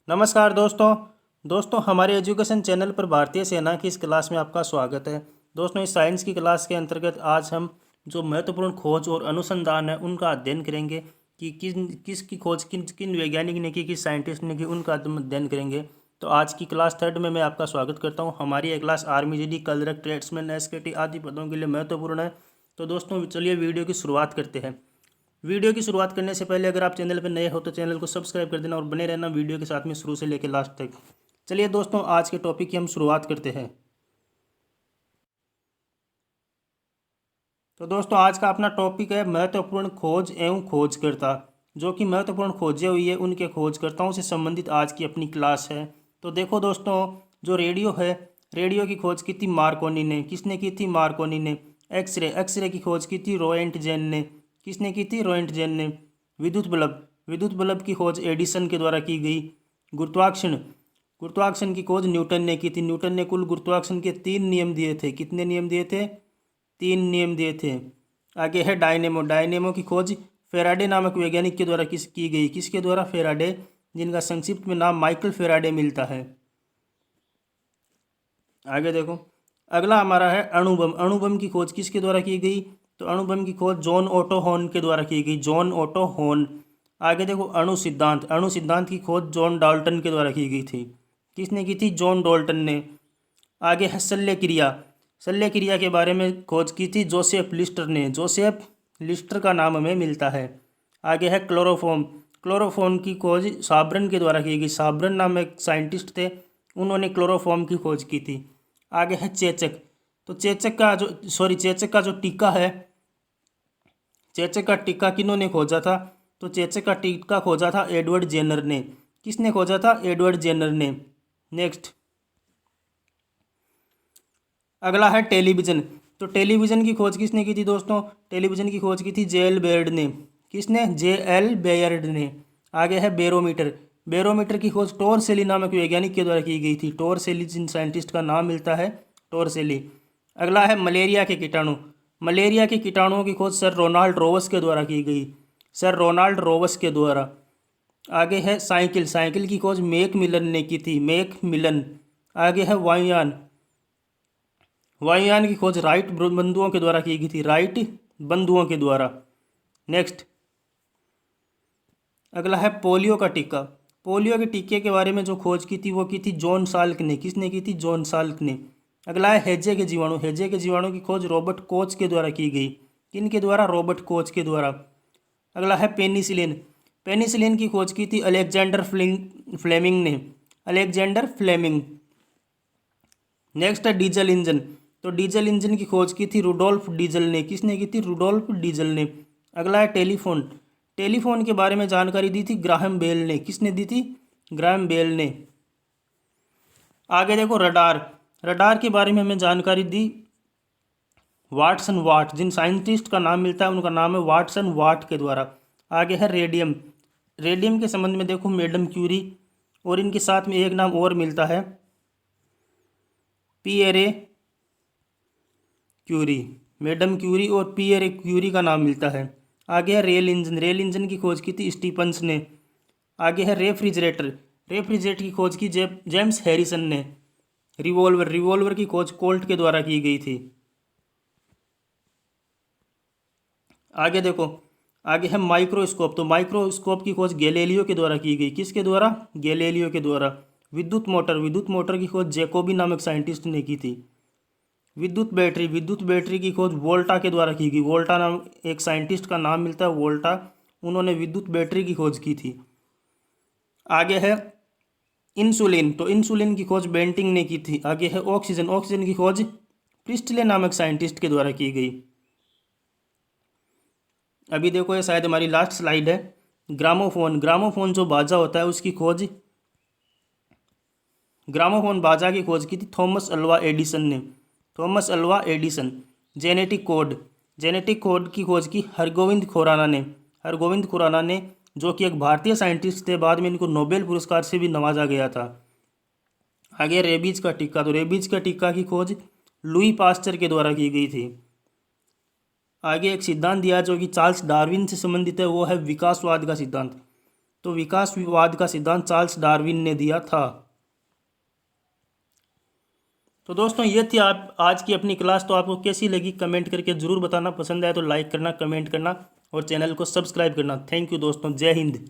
नमस्कार दोस्तों हमारे एजुकेशन चैनल पर भारतीय सेना की इस क्लास में आपका स्वागत है। दोस्तों इस साइंस की क्लास के अंतर्गत आज हम जो महत्वपूर्ण खोज और अनुसंधान है उनका अध्ययन करेंगे कि किसकी खोज किन किन वैज्ञानिक ने की, किस साइंटिस्ट ने की, उनका अध्ययन करेंगे। तो आज की क्लास थर्ड में मैं आपका स्वागत करता हूँ। हमारी ये class army, GD, clerk, tradesman, एसकेटी आदि पदों के लिए महत्वपूर्ण है। तो दोस्तों चलिए वीडियो की शुरुआत करते हैं। वीडियो की शुरुआत करने से पहले अगर आप चैनल पर नए हो तो चैनल को सब्सक्राइब कर देना और बने रहना वीडियो के साथ में शुरू से लेकर लास्ट तक। चलिए दोस्तों आज के टॉपिक की हम शुरुआत करते हैं। तो दोस्तों आज का अपना टॉपिक है महत्वपूर्ण खोज एवं खोजकर्ता। जो कि महत्वपूर्ण खोजें हुई है उनके खोजकर्ताओं से संबंधित आज की अपनी क्लास है। तो देखो दोस्तों, जो रेडियो है, रेडियो की खोज की थी मार्कोनी ने। किसने की थी? मार्कोनी ने। एक्सरे की खोज की थी रोएंटजेन ने। किसने की थी? रोएंटजेन ने। विद्युत बल्ब की खोज एडिसन के द्वारा की गई। गुरुत्वाकर्षण गुरुत्वाकर्षण की खोज न्यूटन ने की थी। न्यूटन ने कुल गुरुत्वाकर्षण के 3 नियम दिए थे। कितने नियम दिए थे? 3 नियम दिए थे। आगे है डायनेमो। डायनेमो की खोज फेराडे नामक वैज्ञानिक के द्वारा की गई। किसके द्वारा? फेराडे, जिनका संक्षिप्त में नाम माइकल फेराडे मिलता है। आगे देखो, अगला हमारा है अणुबम। अणुबम की खोज किसके द्वारा की गई? तो अणुबम की खोज जॉन ओटो हॉर्न के द्वारा की गई। John Otto Horn. आगे देखो अणु सिद्धांत। अणु सिद्धांत की खोज जॉन डाल्टन के द्वारा की गई थी। किसने की थी? जॉन डाल्टन ने। आगे है शल्य क्रिया। शल्य क्रिया के बारे में खोज की थी जोसेफ लिस्टर ने। जोसेफ लिस्टर का नाम हमें मिलता है। आगे है क्लोरोफॉर्म। क्लोरोफॉर्म की खोज साब्रन के द्वारा की गई। साब्रन नाम एक साइंटिस्ट थे, उन्होंने क्लोरोफॉर्म की खोज की थी। आगे है चेचक। तो चेचक का जो टीका है, चेचक का टीका किन्होंने खोजा था? तो चेचक का टीका खोजा था एडवर्ड जेनर ने। किसने खोजा था? एडवर्ड जेनर ने। नेक्स्ट अगला है टेलीविजन। तो टेलीविजन की खोज किसने की थी दोस्तों? टेलीविजन की खोज की थी जे.एल. बेयर्ड ने। किसने? जे.एल. बेयर्ड ने। आगे है बैरोमीटर। बैरोमीटर की खोज टोरसेली नामक वैज्ञानिक के द्वारा की गई थी। टोरसेली, जिन साइंटिस्ट का नाम मिलता है टोरसेली। अगला है मलेरिया के कीटाणु। मलेरिया के कीटाणुओं की खोज सर रोनाल्ड रोवस के द्वारा की गई। सर रोनाल्ड रोवस के द्वारा। आगे है साइकिल। साइकिल की खोज मैक मिलन ने की थी। मैक मिलन। आगे है वायुयान। वायुयान की खोज राइट बंधुओं के द्वारा की गई थी। राइट बंधुओं के द्वारा। नेक्स्ट अगला है पोलियो का टीका। पोलियो के टीके के बारे में जो खोज की थी वो की थी जॉन साल्क ने। किसने की थी? जॉन साल्क ने। अगला है हैजे के जीवाणु। हैजे के जीवाणु की खोज रॉबर्ट कोच के द्वारा की गई। किन के द्वारा? रॉबर्ट कोच के द्वारा। अगला है पेनिसिलिन। पेनिसिलिन की खोज की थी अलेक्जेंडर फ्लेमिंग ने। Alexander Fleming. नेक्स्ट है डीजल इंजन। तो डीजल इंजन की खोज की थी रुडोल्फ डीजल ने। किसने की थी? रुडोल्फ डीजल ने। अगला है टेलीफोन। टेलीफोन के बारे में जानकारी दी थी ग्राहम बेल ने। किसने दी थी? ग्राहम बेल ने। आगे देखो रडार। रडार के बारे में हमें जानकारी दी वाटसन वाट। जिन साइंटिस्ट का नाम मिलता है उनका नाम है वाटसन वाट के द्वारा। आगे है रेडियम। रेडियम के संबंध में देखो मैडम क्यूरी, और इनके साथ में एक नाम और मिलता है पियरे क्यूरी। मैडम क्यूरी और पियरे क्यूरी का नाम मिलता है। आगे है रेल इंजन। रेल इंजन की खोज की थी स्टीफंस ने। आगे है रेफ्रिजरेटर। रेफ्रिजरेटर की खोज की जेम्स हैरिसन ने। रिवॉल्वर की खोज कोल्ट के द्वारा की गई थी। आगे देखो, आगे है माइक्रोस्कोप। तो माइक्रोस्कोप की खोज गैलीलियो के द्वारा की गई। किसके द्वारा? गैलीलियो के द्वारा। विद्युत मोटर की खोज जैकोबी नामक साइंटिस्ट ने की थी। विद्युत बैटरी की खोज वोल्टा के द्वारा की गई। वोल्टा नाम एक साइंटिस्ट का नाम मिलता है वोल्टा, उन्होंने विद्युत बैटरी की खोज की थी। आगे है इंसुलिन। तो इंसुलिन की खोज बेंटिंग ने की थी। आगे है ऑक्सीजन। ऑक्सीजन की खोज प्रिस्टले नामक साइंटिस्ट के द्वारा की गई। अभी देखो ये शायद हमारी लास्ट स्लाइड है। ग्रामोफोन। ग्रामोफोन जो बाजा होता है उसकी खोज, ग्रामोफोन बाजा की खोज की थी थॉमस अल्वा एडिसन ने। Thomas Alva Edison. Genetic code. Genetic code की खोज की हरगोविंद खुराना ने। हरगोविंद खुराना ने, जो कि एक भारतीय साइंटिस्ट थे, बाद में इनको नोबेल पुरस्कार से भी नवाजा गया था। आगे रेबीज का टीका। तो रेबीज का टीका की खोज लुई पास्चर के द्वारा की गई थी। आगे एक सिद्धांत दिया जो कि चार्ल्स डार्विन से संबंधित है, वो है विकासवाद का सिद्धांत। तो विकासवाद का सिद्धांत चार्ल्स डार्विन ने दिया था। तो दोस्तों ये थी आप आज की अपनी क्लास। तो आपको कैसी लगी कमेंट करके ज़रूर बताना। पसंद आए तो लाइक करना, कमेंट करना और चैनल को सब्सक्राइब करना। थैंक यू दोस्तों, जय हिंद।